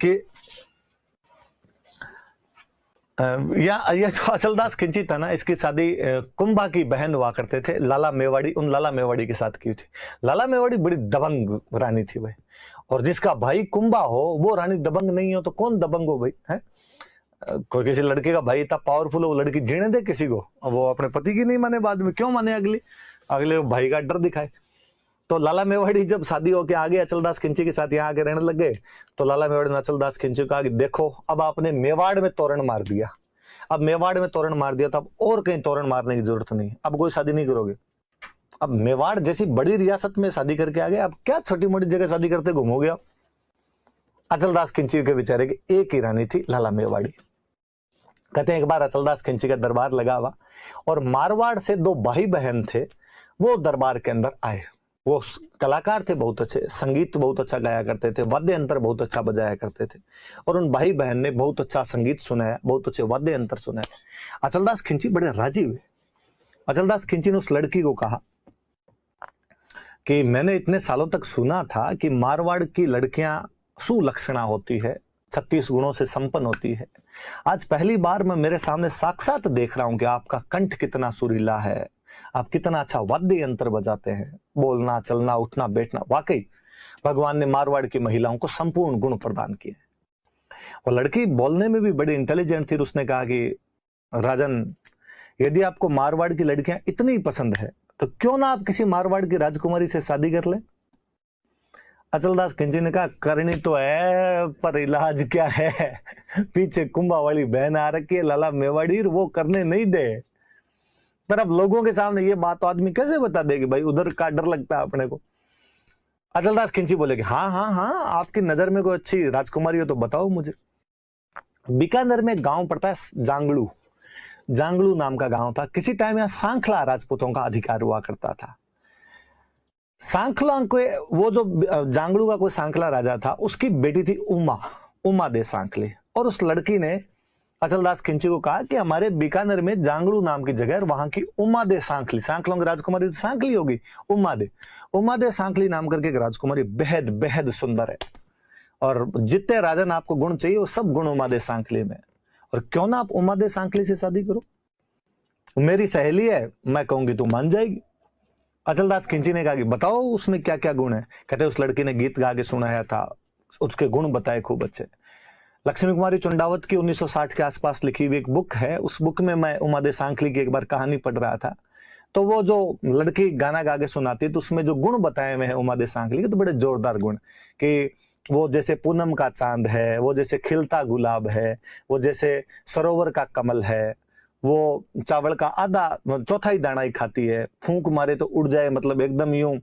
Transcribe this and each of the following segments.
कि यह जो अचलदास खिंची था ना, इसकी शादी कुंभा की बहन हुआ करते थे लाला मेवाड़ी, उन लाला मेवाड़ी के साथ की थी। लाला मेवाड़ी बड़ी दबंग रानी थी भाई, और जिसका भाई कुंभा हो वो रानी दबंग नहीं हो तो कौन दबंग हो भाई, है? कोई किसी लड़के का भाई इतना पावरफुल हो, वो लड़की जीने दे किसी को, वो अपने पति की नहीं माने, बाद में क्यों माने अगले भाई का डर दिखाए। तो लाला मेवाड़ी जब शादी होके आगे अचलदास खिंची के साथ यहाँ आके रहने लग गए, तो लाला मेवाड़ी ने अचलदास खिंची को कहा कि देखो अब आपने मेवाड़ में तोरण मार दिया, अब मेवाड़ में तोरण मार दिया तो अब और कहीं तोरण मारने की जरूरत नहीं, अब कोई शादी नहीं करोगे। अब मेवाड़ जैसी बड़ी रियासत में शादी करके आ गए, अब क्या छोटी मोटी जगह शादी करते घूमोगे आप। अचलदास खिंची के बेचारे की एक ही रानी थी, लाला मेवाड़ी। कहते हैं एक बार अचलदास खिंची का दरबार लगा हुआ, और मारवाड़ से दो भाई बहन थे, वो दरबार के अंदर आए। वो कलाकार थे, बहुत अच्छे, संगीत बहुत अच्छा गाया करते थे, वाद्य यंत्र बहुत अच्छा बजाया करते थे, और उन भाई बहन ने बहुत अच्छा संगीत सुनाया, बहुत अच्छे वाद्य यंत्र सुनाए। अचलदास खिंची बड़े राजी हुए। अचलदास खिंची ने उस लड़की को कहा कि मैंने इतने सालों तक सुना था कि मारवाड़ की लड़कियां सुलक्षणा होती है, 36 गुणों से संपन्न होती है। आज पहली बार मैं मेरे सामने साक्षात देख रहा हूं कि आपका कंठ कितना सुरीला है, आप कितना अच्छा वाद्य यंत्र बजाते हैं, बोलना चलना उठना बैठना, वाकई भगवान ने मारवाड़ की महिलाओं को संपूर्ण गुण प्रदान किए। वो लड़की बोलने में भी बड़ी इंटेलिजेंट थी। उसने कहा कि राजन, यदि आपको मारवाड़ की लड़कियां इतनी पसंद है तो क्यों ना आप किसी मारवाड़ की राजकुमारी से शादी कर ले। अचलदास खिंची ने कहा करनी तो है, पर इलाज क्या है, पीछे कुंभा वाली बहन आ रखी है लाला मेवाड़ी, वो करने नहीं दे। पर अब लोगों के सामने ये बात तो आदमी कैसे बता देगी भाई, उधर का डर लगता है अपने को। अचलदास खिंची बोले कि हाँ हाँ हाँ, आपकी नजर में कोई अच्छी राजकुमारी हो तो बताओ मुझे। बीकानेर में एक गांव पड़ता है जांगलू, जांगलू नाम का गांव था। किसी टाइम यहाँ सांखला राजपूतों का अधिकार हुआ करता था। सांखला को, वो जो जांगलू का कोई सांखला राजा था, उसकी बेटी थी उमा, उमा दे सांखली, और उस लड़की ने अचलदास खिंची को कहा कि हमारे बीकानेर में जांगलू नाम की जगह, वहां की उमा दे सांखली, सांखलों की राजकुमारी तो सांखली होगी, उमा दे सांखली नाम करके एक राजकुमारी बेहद बेहद सुंदर है, और जितने राजन आपको गुण चाहिए वो सब गुण उमा दे सांखली में, और क्यों ना आप उमा दे सांखली से शादी करो, मेरी सहेली है, मैं कहूंगी तू मान जाएगी। अचलदास खिंची ने कहा कि बताओ उसमें क्या क्या गुण है। कहते उस लड़की ने गीत गा के सुनाया था, उसके गुण बताए खूब अच्छे। लक्ष्मी कुमारी चुंडावत की 1960 के आसपास लिखी हुई एक बुक है, उस बुक में मैं उमा दे सांखली की एक बार कहानी पढ़ रहा था, तो वो जो लड़की गाना गा के सुनाती है तो उसमें जो गुण बताए हुए हैं उमा दे सांखली के, तो बड़े जोरदार गुण, कि वो जैसे पूनम का चांद है, वो जैसे खिलता गुलाब है, वो जैसे सरोवर का कमल है, वो चावल का आधा चौथाई दाना ही खाती है, फूंक मारे तो उड़ जाए, मतलब एकदम यूं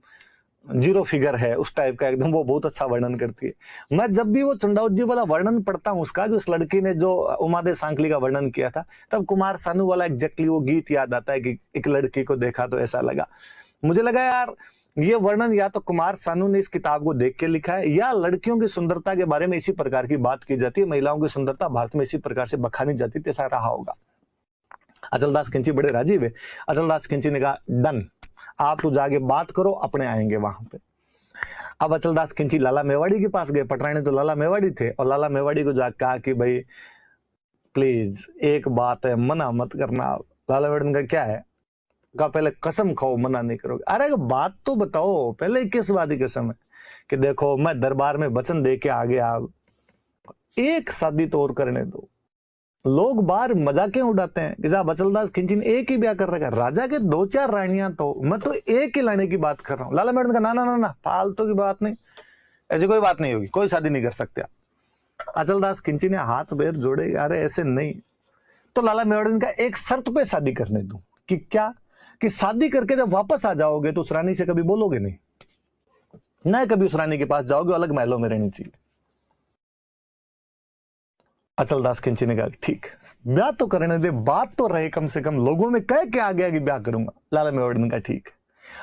जीरो फिगर है उस टाइप का एकदम, वो बहुत अच्छा वर्णन करती है। मैं जब भी वो चुंडावत जी वाला वर्णन पढ़ता हूँ उसका, जो उस लड़की ने जो उमा दे सांखली का वर्णन किया था, तब कुमार सानू वाला एग्जैक्टली वो गीत याद आता है कि एक लड़की को देखा तो ऐसा लगा। मुझे लगा यार ये वर्णन या तो कुमार सानू ने इस किताब को देख के लिखा है, या लड़कियों की सुंदरता के बारे में इसी प्रकार की बात की जाती है, महिलाओं की सुंदरता भारत में इसी प्रकार से बखानी जाती है, ऐसा रहा होगा। अचलदास खिंची बड़े राजी हुए। अचलदास खिंची ने कहा डन, आप तो जाके बात करो, अपने आएंगे वहां पे। अब अचलदास खिंची लाला मेवाड़ी के पास गए, पटरानी तो लाला मेवाड़ी थे, और लाला मेवाड़ी को जाकर कहा कि भाई प्लीज एक बात है, मना मत करना। लाला मेवाड़ी ने कहा क्या है? कहा पहले कसम खाओ मना नहीं करोगे। अरे बात तो बताओ पहले, किस बात की कसम है? कि देखो मैं दरबार में वचन दे के आ गया, एक शादी तो और करने दो। लोग बाहर मजाकें उड़ाते हैं कि साहब अचलदास खिंची ने एक ही ब्याह कर रखा है, राजा के 2-4 रानियां, तो मैं तो एक ही लाने की बात कर रहा हूं। लाला मेवाड़ी का ना ना ना ना, फालतू की बात नहीं, ऐसी कोई बात नहीं होगी, कोई शादी नहीं कर सकते आप। अचलदास खिंची ने हाथ पैर जोड़े, अरे ऐसे नहीं। तो लाला मेवाड़ी का एक शर्त पे शादी करने दूं। कि क्या? कि शादी करके जब वापस आ जाओगे तो उस रानी से कभी बोलोगे नहीं, ना कभी उस रानी के पास जाओगे, अलग महलों में रहनी चाहिए। अचलदास खिंची ने कहा ठीक, ब्याह तो करने दे, बात तो रहे कम से कम, लोगों में कह के आ गया कि ब्याह करूंगा। लाला मेवाड़ी ने कहा ठीक।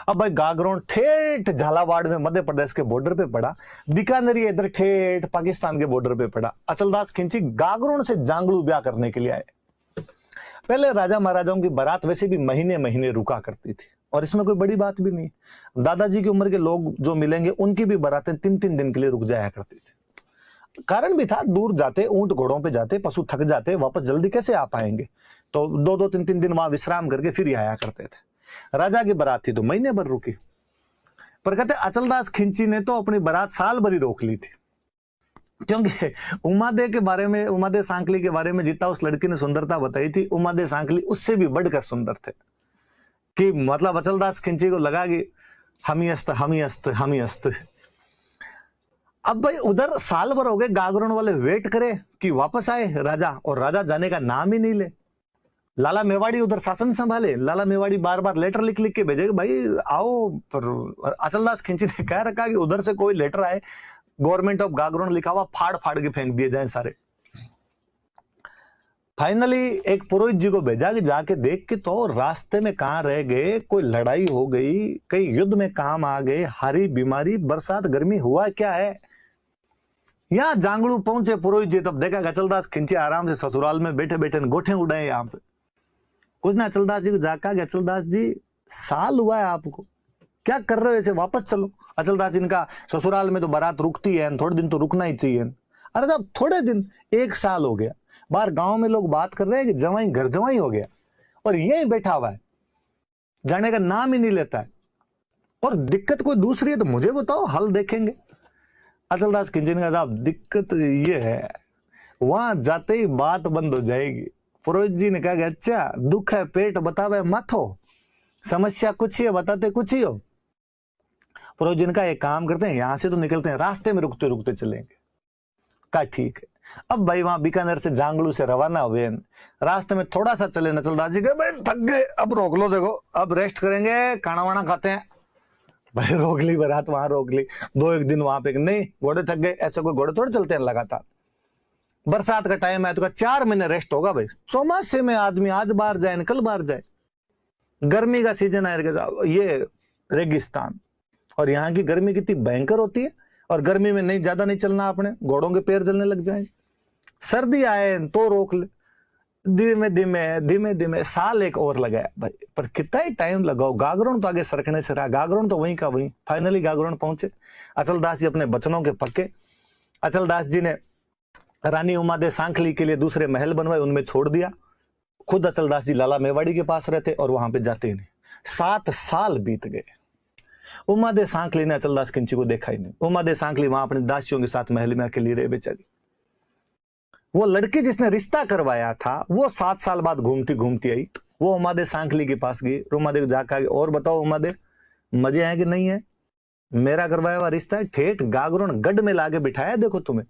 अब भाई गागरोन ठेठ झालावाड़ में मध्य प्रदेश के बॉर्डर पे पड़ा, बीकानेरी इधर ठेठ पाकिस्तान के बॉर्डर पे पड़ा। अचलदास खिंची गागरोन से जांगलू ब्याह करने के लिए आए। पहले राजा महाराजाओं की बारात वैसे भी महीने महीने रुका करती थी, और इसमें कोई बड़ी बात भी नहीं। दादाजी की उम्र के लोग जो मिलेंगे उनकी भी बारातें 3-3 दिन के लिए रुक जाया करती थी। कारण भी था, दूर जाते, ऊंट घोड़ों पे जाते, पशु थक जाते, वापस जल्दी कैसे आ पाएंगे, तो 2-2 3-3 दिन वहां विश्राम करके फिर ही आया करते थे। राजा की बारात थी तो महीने भर रुकी, पर कहते अचलदास खिंची ने तो अपनी बारात साल भर ही रोक ली थी, क्योंकि उमादे के बारे में, उमादे सांकली के बारे में जितना उस लड़की ने सुंदरता बताई थी, उमादे सांकली उससे भी बढ़कर सुंदर थे। कि मतलब अचलदास खिंची को लगा कि हम ही अस्त, हम ही अस्त, हम ही अस्त। अब भाई उधर साल भर हो गए, गागरोन वाले वेट करे कि वापस आए राजा, और राजा जाने का नाम ही नहीं ले। लाला मेवाड़ी उधर शासन संभाले, लाला मेवाड़ी बार बार लेटर लिख लिख के भेजे भाई आओ, पर अचलदास खिंची ने कह रखा कि उधर से कोई लेटर आए, गवर्नमेंट ऑफ गागरोन लिखा हुआ, फाड़ फाड़ के फेंक दिए जाए सारे। फाइनली एक पुरोहित जी को भेजा कि जाके देख के तो रास्ते में कहां रह गए, कोई लड़ाई हो गई, कहीं युद्ध में काम आ गए, हारी बीमारी, बरसात गर्मी, हुआ क्या है। यहां जांगड़ू पहुंचे पुरोहित जी, तब देखा अचलदास खिंची आराम से ससुराल में बैठे बैठे गोठे उड़ाए। यहाँ पे उसने अचलदास जी को जाकर, अचलदास जी साल हुआ है आपको, क्या कर रहे हो ऐसे, वापस चलो। अचलदास जी ने कहा ससुराल में तो बारात रुकती है, थोड़े दिन तो रुकना ही चाहिए। अरे साहब थोड़े दिन, 1 साल हो गया, बाहर गांव में लोग बात कर रहे हैं कि जवाई घर जवाई हो गया, और यही बैठा हुआ है, जाने का नाम ही नहीं लेता है, और दिक्कत कोई दूसरी है तो मुझे बताओ, हल देखेंगे। अचलदास खिंची ने कहा साहब दिक्कत ये है, वहां जाते ही बात बंद हो जाएगी। पुरोहित जी ने कहा कि अच्छा दुख है पेट बतावे माथो, समस्या कुछ ही है बताते कुछ ही हो। पुरोहित जी ने कहा एक काम करते हैं, यहां से तो निकलते हैं, रास्ते में रुकते रुकते चलेंगे। कहा ठीक है। अब भाई वहां बीकानेर से जांगलू से रवाना हुए, रास्ते में थोड़ा सा चले, अचलदास जी कहे भाई थक गए, अब रोक लो, देखो अब रेस्ट करेंगे, खाना वाना खाते हैं। भाई रोक ली बारात, वहां रोक ली, 2-1 दिन वहां पे, नहीं घोड़े थक गए, ऐसे कोई घोड़े थोड़े चलते हैं लगातार। बरसात का टाइम है तो 4 महीने रेस्ट होगा भाई, चौमासे में आदमी आज बाहर जाए कल बाहर जाए, गर्मी का सीजन आएगा, ये रेगिस्तान, और यहाँ की गर्मी कितनी भयंकर होती है, और गर्मी में नहीं ज्यादा नहीं चलना, अपने घोड़ों के पैर जलने लग जाए। सर्दी आए तो रोक ले, धीमे धीमे धीमे धीमे साल एक और लगाया भाई, पर कितना ही टाइम लगाओ, गागरोन तो आगे सरकने से रहा, गागरोन तो वहीं का वहीं। फाइनली गागरोन पहुंचे, अचलदास जी अपने बचनों के पक्के। अचलदास जी ने रानी उमादे सांखली के लिए दूसरे महल बनवाए, उनमें छोड़ दिया। खुद अचलदास जी लाला मेवाड़ी के पास रहते और वहां पे जाते ही नहीं। 7 साल बीत गए, उमादे सांखली ने अचलदास खिंची को देखा ही नहीं। उमादे सांखली वहां अपनी दासियों के साथ महल में अकेली रहे बेचारी। वो लड़की जिसने रिश्ता करवाया था वो 7 साल बाद घूमती घूमती आई, वो उमादे सांखली के पास गई। उमादे को जाकर और बताओ उमादे मजे हैं कि नहीं है, मेरा करवाया हुआ रिश्ता है, ठेठ गागरोन गढ़ में लाके बिठाया देखो तुम्हें।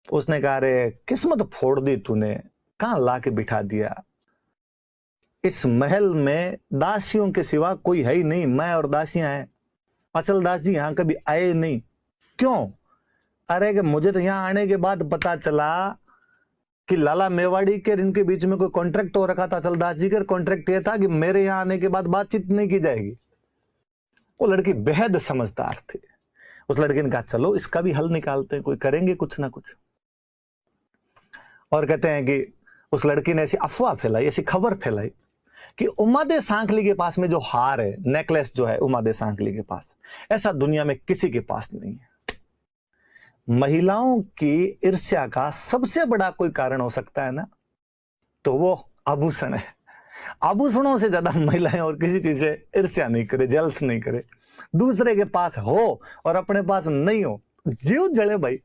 उसने कहा रे किस्मत फोड़ दी तूने, कहां लाके बिठा दिया, इस महल में दासियों के सिवा कोई है ही नहीं, मैं और दासियां हैं। अचलदास जी यहां कभी आए नहीं, क्यों? अरे कि मुझे तो यहां आने के बाद पता चला कि लाला मेवाड़ी के इनके बीच में कोई कॉन्ट्रैक्ट हो रखा था। अचलदास जी का कॉन्ट्रैक्ट ये था कि मेरे यहां आने के बाद बातचीत नहीं की जाएगी। वो लड़की बेहद समझदार थी, उस लड़की ने कहा चलो इसका भी हल निकालते हैं, कोई करेंगे कुछ ना कुछ। और कहते हैं कि उस लड़की ने ऐसी अफवाह फैलाई, ऐसी खबर फैलाई कि उमादे सांखली के पास में जो हार है, नेकलेस जो है उमादे सांखली के पास, ऐसा दुनिया में किसी के पास नहीं है। महिलाओं की ईर्ष्या का सबसे बड़ा कोई कारण हो सकता है ना, तो वो आभूषण है। आभूषणों से ज्यादा महिलाएं और किसी चीज से ईर्ष्या नहीं करे, जल्स नहीं करे। दूसरे के पास हो और अपने पास नहीं हो, जीव जले भाई।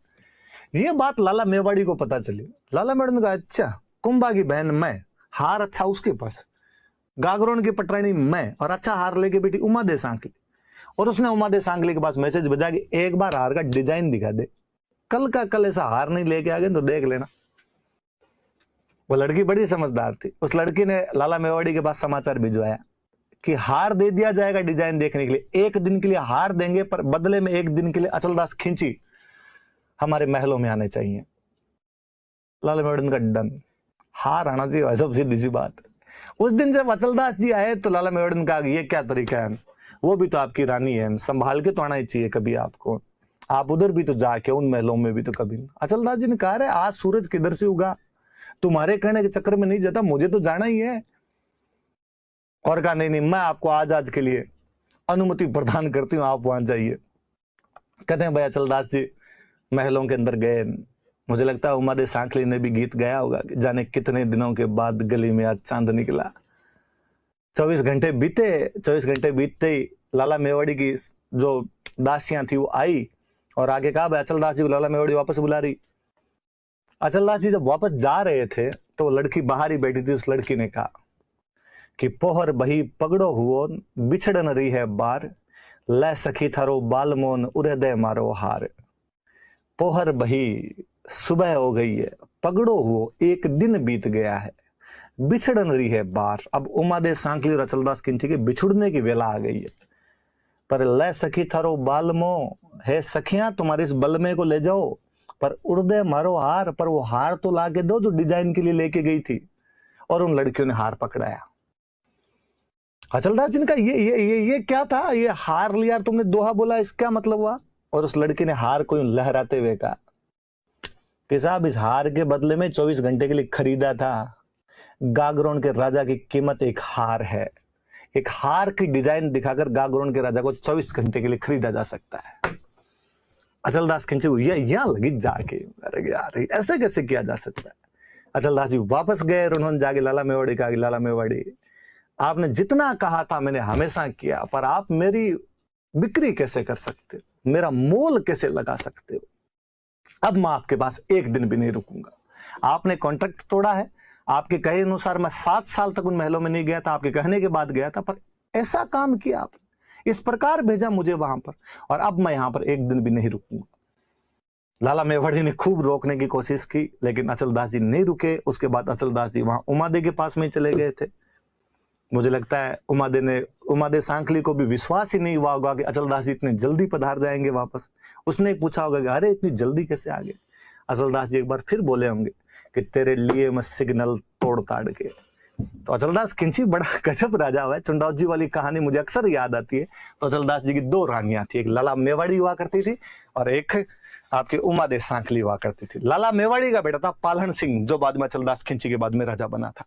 ये बात लाला मेवाड़ी को पता चली। लाला मेवाड़ी ने कहा अच्छा कुंभा की बहन मैं, हार अच्छा उसके पास, गागरोन की पटरानी मैं, और अच्छा हार लेके बेटी उमादे सांखली। और उसने उमादे सांखली के पास मैसेज भेजा कि एक बार हार का डिजाइन दिखा दे, कल का कल ऐसा हार नहीं लेके आ गए तो देख लेना। वो लड़की बड़ी समझदार थी, उस लड़की ने लाला मेवाड़ी के पास समाचार भिजवाया कि हार दे दिया जाएगा डिजाइन देखने के लिए, 1 दिन के लिए हार देंगे, पर बदले में 1 दिन के लिए अचलदास खिंची हमारे महलों में आने चाहिए। लाला मेवाड़ी का डन, हार आना चाहिए, सब सीधी सी बात। उस दिन जब अचलदास जी आए तो लाला मेवाड़ी ने कहा ये क्या तरीका है, वो भी तो आपकी रानी है, संभाल के तो आना ही चाहिए कभी आपको, आप उधर भी तो जाके उन महलों में भी तो कभी। अचलदास जी ने कहा रे आज सूरज किधर से उगा, तुम्हारे कहने के चक्कर में नहीं जाता, मुझे तो जाना ही है। और कहा नहीं मैं आपको आज के लिए अनुमति प्रदान करती हूँ, आप वहां जाइए। कहते हैं भाई अचलदास जी महलों के अंदर गए। मुझे लगता है उमा दे सांखली ने भी गीत गाया होगा कि जाने कितने दिनों के बाद गली में आज चांद निकला। 24 घंटे बीते, 24 घंटे बीतते ही लाला मेवाड़ी की जो दासियां थी वो आई और आगे कहा भाई अचलदास जी को लाला मेवाड़ी वापस बुला रही। अचलदास जी जब वापस जा रहे थे तो लड़की बाहर ही बैठी थी। उस लड़की ने कहा कि पोहर बही पगड़ो हुओ बिछड़न रही है बार, लै सखी थारो बालमोन उदय मारो हार। पोहर बही, सुबह हो गई है, पगड़ो हुओ, एक दिन बीत गया है, बिछड़न रही है बार। अब उमा दे सांखली और अचलदास खिंची के बिछुड़ने की वेला आ गई है। पर लै सखी थारो बालमो, है सखियां तुम्हारे इस बलमे को ले जाओ, पर उड़दे मारो हार, पर वो हार तो ला के दो जो डिजाइन के लिए लेके गई थी। और उन लड़कियों ने हार पकड़ाया। अचलदास जी ने कहा ये क्या था, ये हार लिया तुमने, दोहा बोला, इसका मतलब हुआ? और उस लड़की ने हार को यूं लहराते हुए कहा कि साहब इस हार के बदले में 24 घंटे के लिए खरीदा था। गागरोन के राजा की कीमत एक हार है। एक हार की डिजाइन दिखाकर गागरोन के राजा को 24 घंटे के लिए खरीदा जा सकता है। अचलदास खिंचे हुए यहां लगी जाके, अरे यार ऐसे कैसे किया जा सकता है। अचलदास जी वापस गए और उन्होंने जाके लाला मेवाड़ी कहा कि लाला मेवाड़ी, आपने जितना कहा था मैंने हमेशा किया, पर आप मेरी बिक्री कैसे कर सकते हो, मेरा मोल कैसे लगा सकते हो? अब मैं आपके पास एक दिन भी नहीं रुकूंगा। आपने कॉन्ट्रैक्ट तोड़ा है। आपके कहे अनुसार मैं 7 साल तक उन महलों में नहीं गया था, आपके कहने के बाद गया था, पर ऐसा काम किया आपने, इस प्रकार भेजा मुझे वहां पर, और अब मैं यहां पर एक दिन भी नहीं रुकूंगा। लाला मेवाड़ी ने खूब रोकने की कोशिश की, लेकिन अचलदास जी नहीं रुके। उसके बाद अचलदास जी वहां उमादे के पास में चले गए थे। मुझे लगता है उमादे सांखली को भी विश्वास ही नहीं हुआ होगा कि अचलदास जी इतने जल्दी पधार जाएंगे वापस। उसने पूछा होगा कि अरे इतनी जल्दी कैसे आ गए। अचलदास जी एक बार फिर बोले होंगे कि तेरे लिए मैं सिग्नल तोड़ ताड़ के। तो अचलदास खिंची बड़ा गजब राजा हुआ है। चुंडावत जी वाली कहानी मुझे अक्सर याद आती है। तो अचलदास जी की 2 रानियां थी, एक लाला मेवाड़ी हुआ करती थी और एक आपके उमादे सांखली हुआ करती थी। लाला मेवाड़ी का बेटा था पालहन सिंह, जो बाद में अचलदास खिंची के बाद में राजा बना था।